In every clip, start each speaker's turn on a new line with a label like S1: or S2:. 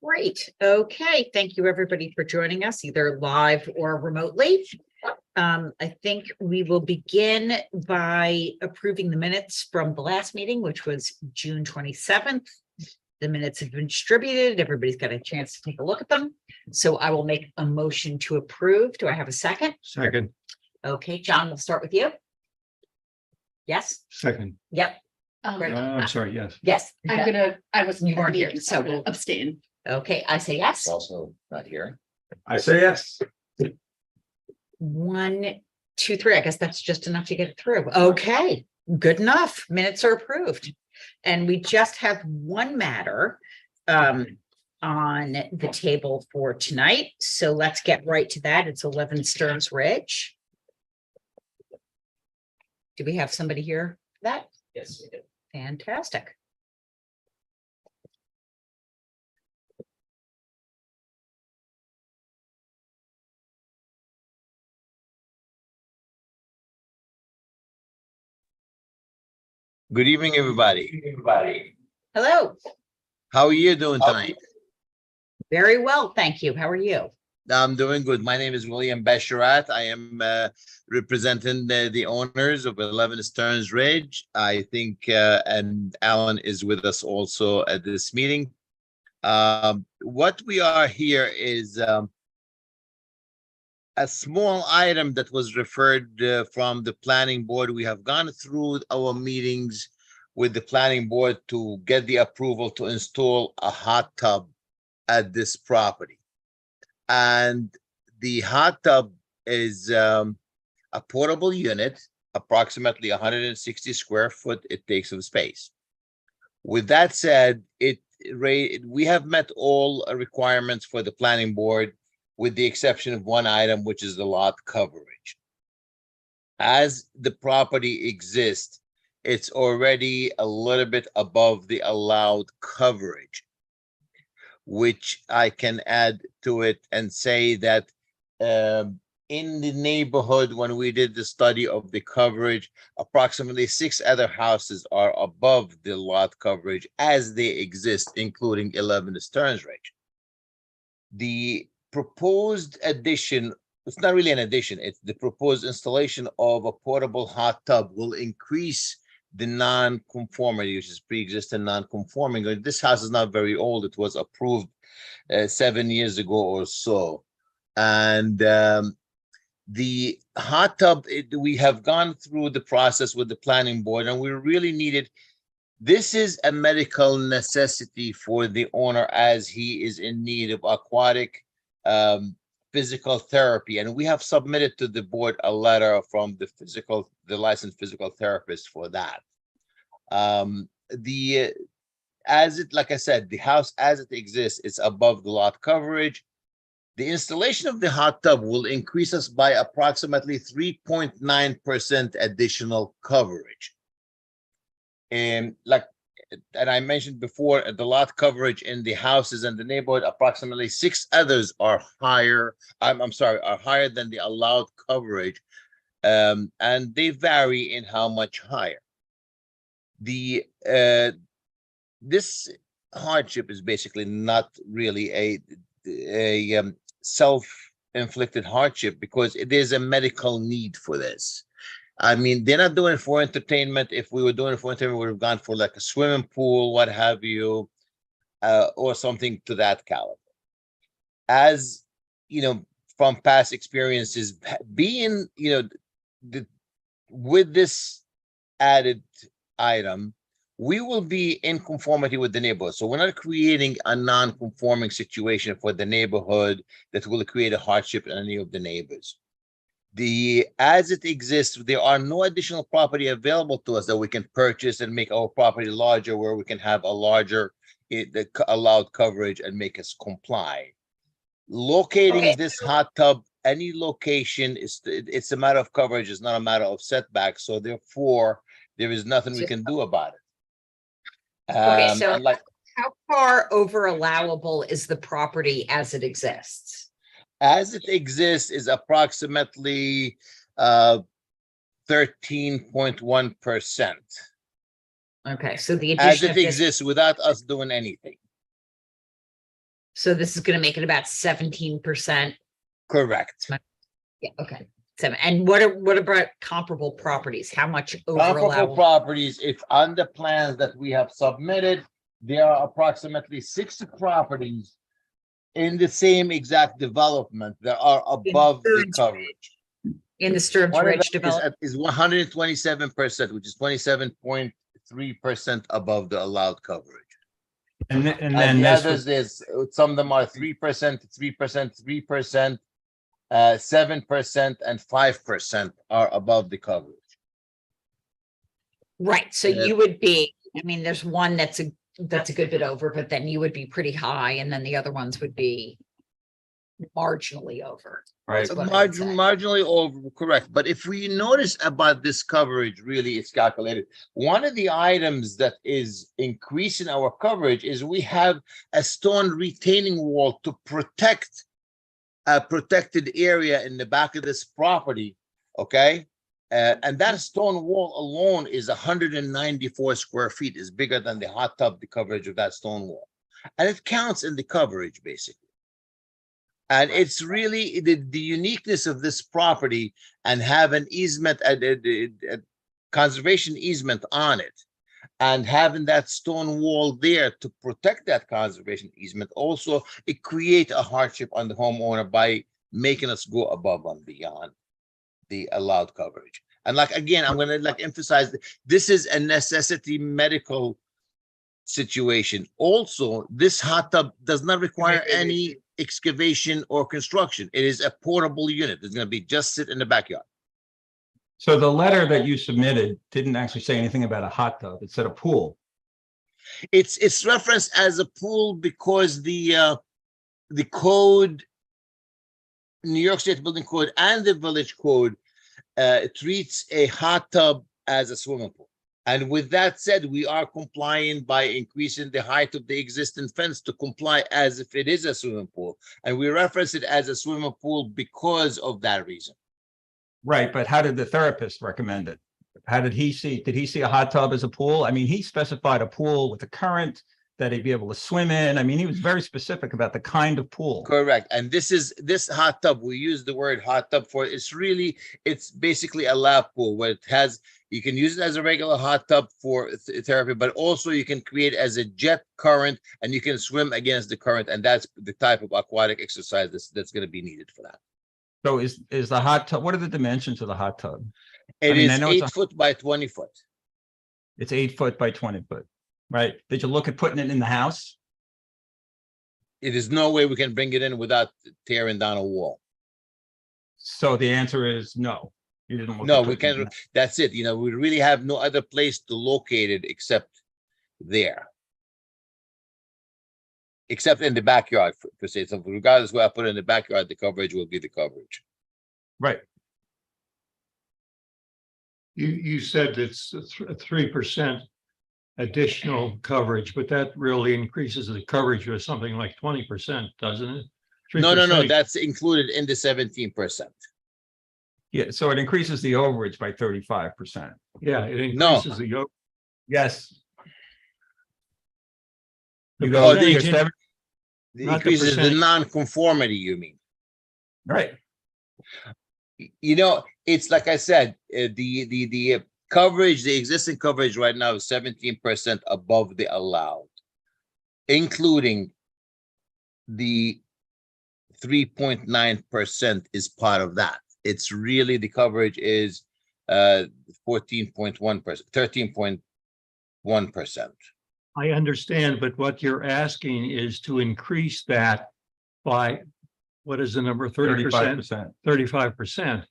S1: Great. Okay. Thank you, everybody, for joining us, either live or remotely. I think we will begin by approving the minutes from the last meeting, which was June 27th. The minutes have been distributed. Everybody's got a chance to take a look at them. So I will make a motion to approve. Do I have a second?
S2: Second.
S1: Okay, John, we'll start with you. Yes?
S2: Second.
S1: Yep.
S2: Oh, I'm sorry, yes.
S1: Yes.
S3: I wasn't.
S1: You weren't here,
S3: meeting,
S1: so
S3: I'm gonna
S1: we'll-
S3: abstain.
S1: Okay, I say yes.
S4: Also not here.
S2: I say yes.
S1: 1, 2, 3. I guess that's just enough to get it through. Okay, good enough. Minutes are approved. And we just have one matter on the table for tonight. So let's get right to that. It's 11 Stearns Ridge. Do we have somebody here for that?
S4: Yes, we did.
S1: Fantastic.
S5: Good evening, everybody.
S1: Hello.
S5: How are you doing tonight?
S1: Very well, thank you. How are you?
S5: I'm doing good. My name is William Basharat. I am representing the owners of 11 Stearns Ridge. I think, and Alan is with us also at this meeting. What we are here is a small item that was referred from the planning board. We have gone through our meetings with the planning board to get the approval to install a hot tub at this property. And the hot tub is a portable unit, approximately 160 square foot it takes of space. With that said, we have met all requirements for the planning board, with the exception of one item, which is the lot coverage. As the property exists, it's already a little bit above the allowed coverage, which I can add to it and say that in the neighborhood, when we did the study of the coverage, approximately 6 other houses are above the lot coverage as they exist, including 11 Stearns Ridge. The proposed addition, it's not really an addition, it's the proposed installation of a portable hot tub will increase the non-conformity, which is pre-existing non-conforming. This house is not very old. It was approved 7 years ago or so. And the hot tub, we have gone through the process with the planning board, and we really needed, this is a medical necessity for the owner as he is in need of aquatic physical therapy. And we have submitted to the board a letter from the licensed physical therapist for that. Like I said, the house as it exists is above the lot coverage. The installation of the hot tub will increase us by approximately 3.9% additional coverage. And I mentioned before, the lot coverage in the houses and the neighborhood, approximately 6 others are higher. I'm sorry, are higher than the allowed coverage, and they vary in how much higher. This hardship is basically not really a self-inflicted hardship, because there's a medical need for this. I mean, they're not doing it for entertainment. If we were doing it for entertainment, we would have gone for like a swimming pool, what have you, or something to that caliber. As you know, from past experiences, being, with this added item, we will be in conformity with the neighborhood. So we're not creating a non-conforming situation for the neighborhood that will create a hardship in any of the neighbors. As it exists, there are no additional property available to us that we can purchase and make our property larger, where we can have a larger allowed coverage and make us comply. Locating this hot tub, any location, it's a matter of coverage, it's not a matter of setback. So therefore, there is nothing we can do about it.
S1: Okay, so how far over allowable is the property as it exists?
S5: As it exists is approximately 13.1%.
S1: Okay, so the
S5: As
S1: addition
S5: it
S1: of this,
S5: exists without us doing anything.
S1: So this is gonna make it about 17%.
S5: Correct.
S1: Yeah, okay. Seven. And what about comparable properties? How much over
S5: Comparable
S1: allowable?
S5: properties, if on the plans that we have submitted, there are approximately 60 properties in the same exact development that are above the
S1: Stearns-
S5: coverage.
S1: In the Stearns
S5: One of
S1: Ridge
S5: them
S1: development?
S5: is 127%, which is 27.3% above the allowed coverage.
S2: And
S5: And
S2: then
S5: the
S2: this,
S5: others is, some of them are 3%, 3%, 3%, 7%, and 5% are above the coverage.
S1: Right, so
S5: Yeah.
S1: you would be, I mean, there's one that's a good bit over, but then you would be pretty high, and then the other ones would be marginally over.
S2: right,
S1: So what I would say.
S5: Marginally over, correct. But if we notice about this coverage, really, it's calculated. One of the items that is increasing our coverage is we have a stone retaining wall to protect a protected area in the back of this property, okay? And that stone wall alone is 194 square feet, is bigger than the hot tub, the coverage of that stone wall. And it counts in the coverage, basically. And it's really the uniqueness of this property and have an easement, a conservation easement on it. And having that stone wall there to protect that conservation easement, also it create a hardship on the homeowner by making us go above and beyond the allowed coverage. And like, again, I'm gonna like emphasize that this is a necessity medical situation. Also, this hot tub does not require any excavation or construction. It is a portable unit. It's gonna be just sit in the backyard.
S2: so the letter that you submitted didn't actually say anything about a hot tub. It said a pool.
S5: It's referenced as a pool because the code, New York State Building Code and the Village Code treats a hot tub as a swimming pool. And with that said, we are complying by increasing the height of the existing fence to comply as if it is a swimming pool. And we reference it as a swimming pool because of that reason.
S2: Right, but how did the therapist recommend it? How did he see a hot tub as a pool? I mean, he specified a pool with a current that he'd be able to swim in. I mean, he was very specific about the kind of pool.
S5: Correct. And this hot tub, we use the word hot tub for, it's basically a lap pool where it has, you can use it as a regular hot tub for therapy, but also you can create as a jet current and you can swim against the current. And that's the type of aquatic exercise that's going to be needed for that.
S2: So is the hot tub, what are the dimensions of the hot tub?
S5: It
S2: mean, I
S5: is
S2: know it's
S5: 8 foot by 20 foot.
S2: It's 8 foot by 20 foot, right? Did you look at putting it in the house?
S5: It is no way we can bring it in without tearing down a wall.
S2: So the answer is no. You didn't look.
S5: No,
S2: at
S5: we
S2: putting it in
S5: can't. That's it. You know, we really have no other place to locate it except there. Except in the backyard, per se. So regardless where I put it in the backyard, the coverage will be the coverage.
S2: Right.
S3: You said it's a 3% additional coverage, but that really increases the coverage of something like 20%, doesn't it?
S5: No,
S3: 3%.
S5: that's included in the 17%.
S2: Yeah, so it increases the overage by 35%.
S3: Yeah, it
S5: No.
S3: increases the.
S2: Yes.
S3: The
S2: You go,
S3: percentage
S2: you're
S3: in-
S2: seven-
S5: The
S3: Not the
S5: increases the
S3: percentage.
S5: non-conformity, you mean?
S2: right.
S5: You know, it's like I said, the coverage, the existing coverage right now is 17% above the allowed, including the 3.9% is part of that. It's really, the coverage is 14.1%, 13.1%.
S3: I understand, but what you're asking is to increase that by, what is the number, 30%,
S2: 35%.
S3: 35%.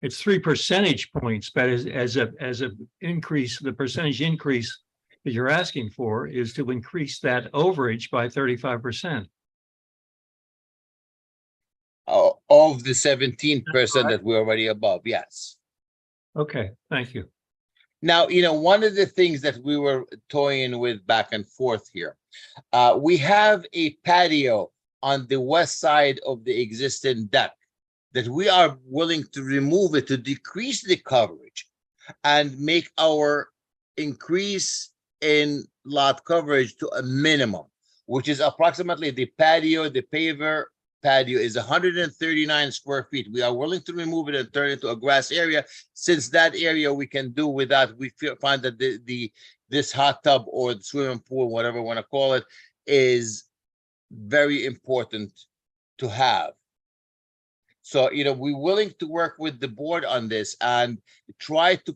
S3: It's 3 percentage points, but as a increase, the percentage increase that you're asking for is to increase that overage by 35%.
S5: Of the 17% that we're already above, yes.
S3: Okay, thank you.
S5: Now, you know, one of the things that we were toying with back and forth here, we have a patio on the west side of the existing deck that we are willing to remove it to decrease the coverage and make our increase in lot coverage to a minimum. which is approximately the patio, the paver patio is 139 square feet. We are willing to remove it and turn it into a grass area, since that area we can do without, find that this hot tub or the swimming pool, whatever you want to call it, is very important to have. So, we're willing to work with the board on this and try to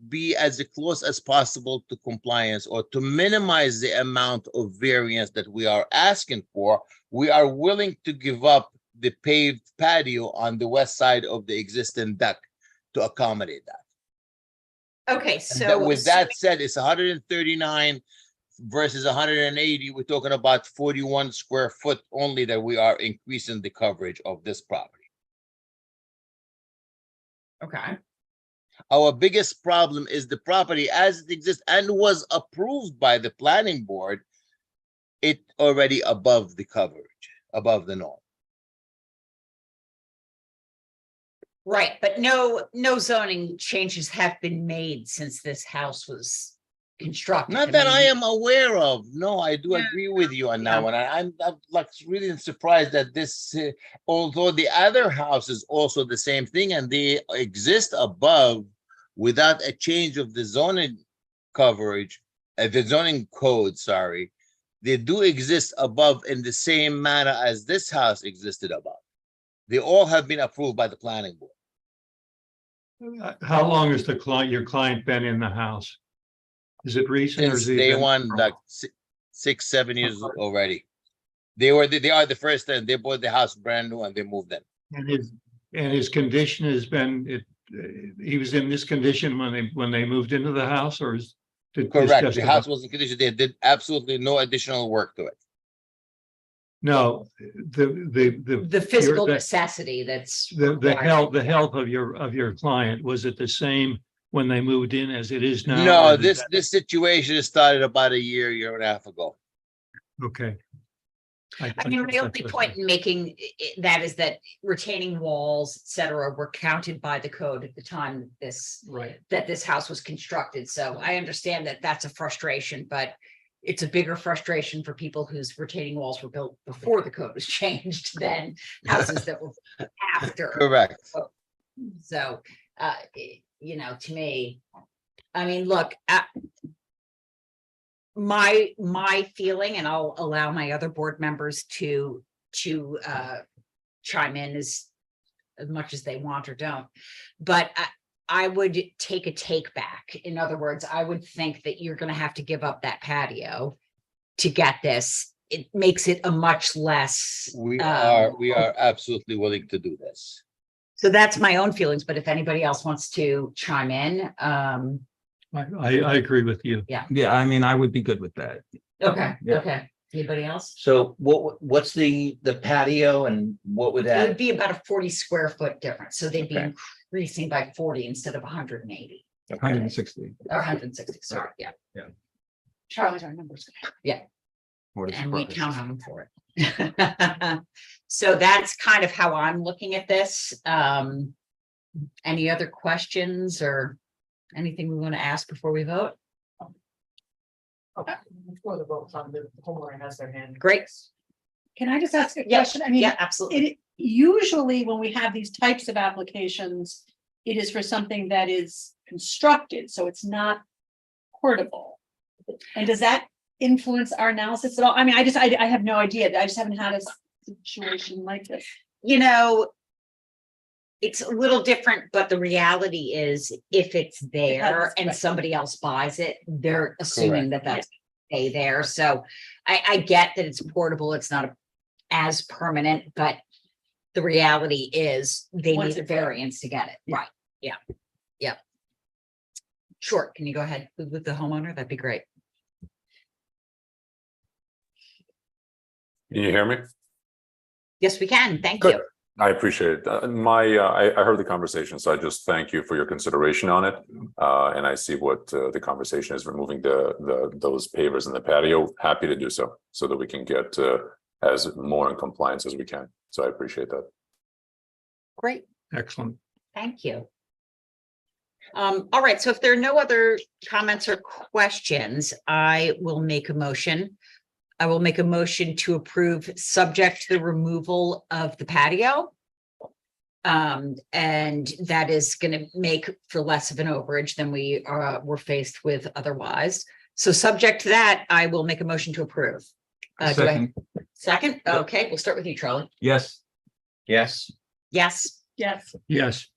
S5: be as close as possible to compliance, or to minimize the amount of variance that we are asking for. We are willing to give up the paved patio on the west side of the existing deck to accommodate that.
S1: Okay,
S5: And
S1: so.
S5: with that said, it's 139 versus 180. We're talking about 41 square foot only that we are increasing the coverage of this property.
S1: Okay,
S5: Our biggest problem is the property as it exists and was approved by the planning board. It already above the coverage, above the norm.
S1: right, but no zoning changes have been made since this house was constructed.
S5: Not that I
S1: mean,
S5: am aware of. No, I do
S1: Yeah,
S5: agree with you on that
S1: yeah.
S5: one. I'm like really surprised that this, although the other house is also the same thing and they exist above without a change of the zoning coverage, the zoning code, sorry, they do exist above in the same manner as this house existed above. They all have been approved by the planning board.
S3: How long has your client been in the house? Is it recent or
S5: Since
S3: is he
S5: day
S3: been-
S5: one, like 6-7 years already. They are the first time they bought the house brand new and they moved in.
S3: And his condition has been, he was in this condition when they moved into the house, or is? did this
S5: Correct.
S3: just
S5: The
S3: about-
S5: house was in condition. They did absolutely no additional work to it.
S3: No,
S1: The physical
S3: the-
S1: necessity that's.
S3: the
S1: required.
S3: health of your client, was it the same when they moved in as it is now?
S5: No,
S3: or did that-
S5: this situation started about a year and a half ago.
S3: Okay.
S1: I mean, the only point in making that is that retaining walls, et cetera, were counted by the code at the time
S3: Right.
S1: that this house was constructed. So I understand that that's a frustration, but it's a bigger frustration for people whose retaining walls were built before the code was changed than houses that were after.
S5: Correct.
S1: So, to me, I mean, look, my feeling, and I'll allow my other board members to chime in as much as they want or don't, but I would take a take back. In other words, I would think that you're going to have to give up that patio to get this. It makes it a much less.
S5: We are absolutely willing to do this.
S1: So that's my own feelings, but if anybody else wants to chime in,
S3: I agree with you.
S2: Yeah, I mean, I would be good with that.
S1: okay,
S2: Yeah.
S1: okay. Anybody else?
S4: So what's the patio and what would
S1: It would
S4: that,
S1: be about a 40 square foot difference, so they'd be
S4: Okay.
S1: increasing by 40 instead of 180
S2: 160.
S1: or 160, sorry, yeah.
S2: Yeah.
S1: Charlie's our numbers.
S2: What is
S1: And we
S2: price?
S1: count on them for it. So that's kind of how I'm looking at this. Any other questions or anything we want to ask before we vote?
S6: Before the vote, the homeowner has their hand.
S1: Great.
S6: Can I just ask a
S1: Yeah,
S6: question? I mean,
S1: Yeah, absolutely.
S6: it usually when we have these types of applications, it is for something that is constructed, so it's not portable. And does that influence our analysis at all? I mean, I have no idea. I just haven't had a situation like this.
S1: It's a little different, but the reality is if it's there
S6: has-
S1: and
S6: right.
S1: somebody else buys it, they're assuming that that's stay there. So I get that it's portable. It's not as permanent, but the reality is they
S6: Once
S1: need a
S6: it's there.
S1: variance to get it. Right. Yeah. Yeah. Sure. Can you go ahead with the homeowner? That'd be great.
S7: Can you hear me?
S1: Yes, we can. Thank
S7: Good.
S1: you.
S7: I appreciate it. I heard the conversation, so I just thank you for your consideration on it. And I see what the conversation is, removing those pavers in the patio. Happy to do so that we can get as more in compliance as we can. So I appreciate that.
S1: Great.
S3: Excellent.
S1: Thank you. All right, so if there are no other comments or questions, I will make a motion I will make a motion to approve, subject to the removal of the patio. And that is gonna make for less of an overage than we were faced with otherwise. So subject to that, I will make a motion to approve. Do I-
S2: Second,
S1: Second? Okay, we'll start with you, Charlie.
S2: yes,
S4: Yes,
S1: Yes.
S6: Yes,
S3: Yes,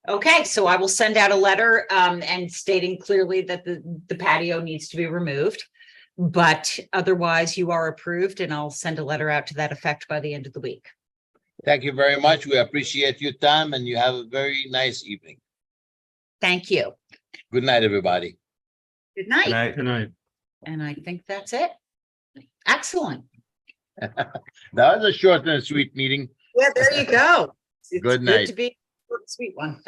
S1: Okay, so I will send out a letter and stating clearly that the patio needs to be removed. But otherwise you are approved, and I'll send a letter out to that effect by the end of the week.
S5: Thank you very much. We appreciate your time and you have a very nice evening.
S1: Thank you.
S5: Good night, everybody.
S1: Good night.
S2: and I,
S3: good night.
S1: And I think that's it. Excellent.
S5: That was a short and sweet meeting.
S1: Yeah, there you go. It's
S5: Good night.
S1: to be a short and sweet one.